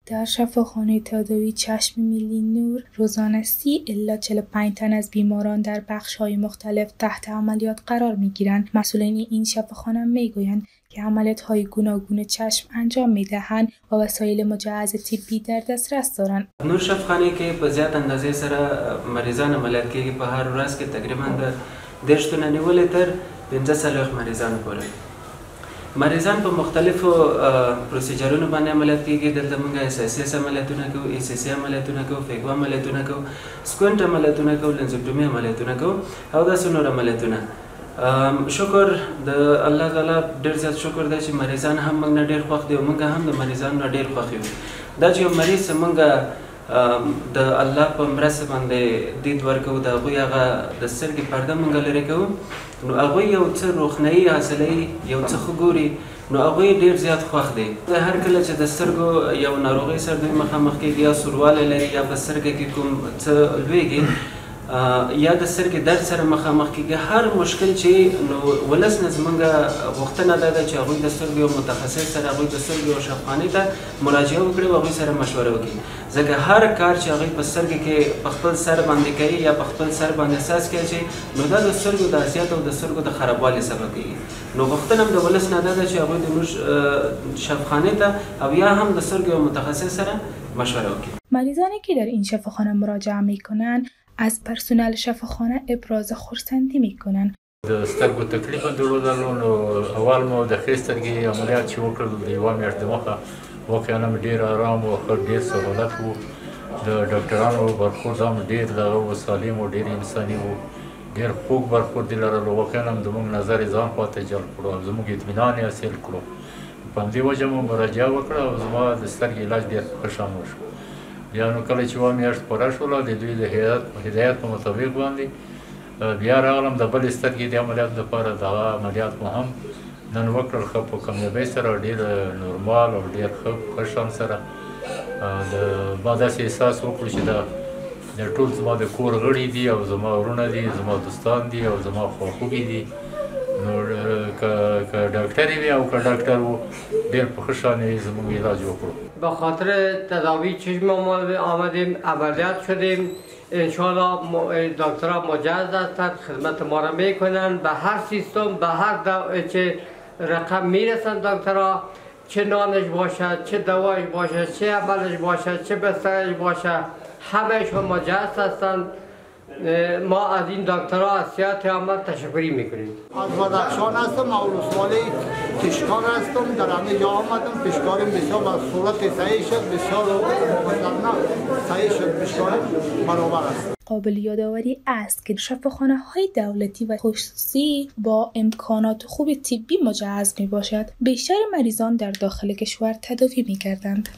در شفاخانه تداوی چشم ملی نور روزانه 30 الی 45 تن از بیماران در بخش‌های مختلف تحت عملیات قرار می‌گیرند. مسئولین این شفاخانه می‌گویند که عملیات‌های گوناگون چشم انجام می‌دهند و وسایل مجهز طبی در دسترس دارند. نور شفاخانه کې په زیات اندازې سره مریضان عملیات کېږي. په هر ورځ کې تقریبا د 10 تنه نیولې تر 15 مریضان پورې. مریضان په مختلفو پروسیجرونو باندې عملیات کېږي. دلته موږ اس عملیاتونه کوو، اس عملیاتونه کوو، فیګوا عملیاتونه کوو، سکوینټ عملیاتونه کوو، لنزوکټومي عملیاتونه کوو او داسې نور عملیاتونه. شکر د الله تعالی ډېر زیات شکر دی چې مریضان هم موږ نه ډېر خوښ دي او موږ هم د مریضانو نه ډېر خوښ یو. دا چې یو مریض موږ د الله په مرسته باندې دید ورکوو، د هغوی هغه د سترګې پرده موږ لرې کوو، نو هغوی یو څه روښنایي حاصلوي، یو څه ښه ګوري، نو هغوی ډېر زیات خوښ دي. هر کله چې د سترګو یو ناروغۍ سره دوی مخامخ کېږي، یا سوروالی لري، یا په سترګه کې کوم څه لویږي، یا د سترګې درد سره مخامخ کېږي، هر مشکل چې نو ولس نه زموږ غوښتنه دا ده چې هغوی د سترګو یو متخصص سره، هغوی د سترګو یو شفاخانې ته مراجعه وکړي او هغوی سره مشوره وکړي. ځکه هر کار چې هغوی په سترګې کې په خپل سر باندې کوي یا په خپل سر باندې احساس کوي چې نو دا د سترګو د اذیت او د سترګو د خرابوالي سبب کېږي. نو غوښتنه هم د ولس نه دا ده چې هغوی د نور شفاخانې ته او یا هم د سترګو یو متخصص سره مشوره وکړي. مریضانی که در این شفاخانه مراجعه می‌کنند از پرسنل شفاخانه ابراز خرسندی می‌کنند. د سترګو تکلیف درلودلو نو اول مو د ښۍ سترګې عملیات چې وکړل د یوه میاشت دمخه واقعا هم ډېر ارام و، ښه ډېر سهولت و. د ډاکټرانو برخورد هم ډېر دغه و، سالم و، ډېر انساني و، ډېر خوږ برخورد یې لرلو. واقعا هم زموږ نظر یې ځان خواته جلب کړو او زموږ اطمینان یې حاصل کړو. په همدې وجه مو مراجعه وکړه او زما د سترګې علاج ډېر ښه شان وشو. بیا نو کله چې یوه میاشت پوره شوله د دوی د هدایت په مطابق باندې بیا راغلم د بلې سترګې د عملیات لپاره. دغه عملیات مو هم نن وکړل، ښه په کامیابۍ سره، ډېر نورمال او ډېر ښه شان سره. ما داسې احساس وکړو چې دا ټول زما د کور غړي دي او زما ورونه دي، زما دوستان دي او زما خواخوږي دي. نو که ډاکټر وي او که ډاکټر و، ډېر په ښه شان یې زموږ علاج وکړو. به خاطر تداوی چشم آمدیم، عملیات شدیم. انشاءالله دکترها مجهز هستند، خدمت ما را میکنند. به هر سیستم، به هر چه رقم میرسند دکترها، چه نانش باشد، چه دوایش باشد، چه عملش باشد، چه بسترش باشد، همهشون مجهز هستند. ما از این دکترها از صحت عامه تشکری میکنیم. از بدخشان هستم، اولوسوالی پیشکار هستم. در همه جا آمدم، پیشکارم بسیار با صورت صحیح شد، بسیار صحیح شد، پیشکارم برابر است. قابل یادآوری است که شفاخانه‌های دولتی و خصوصی با امکانات خوب طبی مجهز میباشد. بیشتر مریضان در داخل کشور تداوی می‌گردند.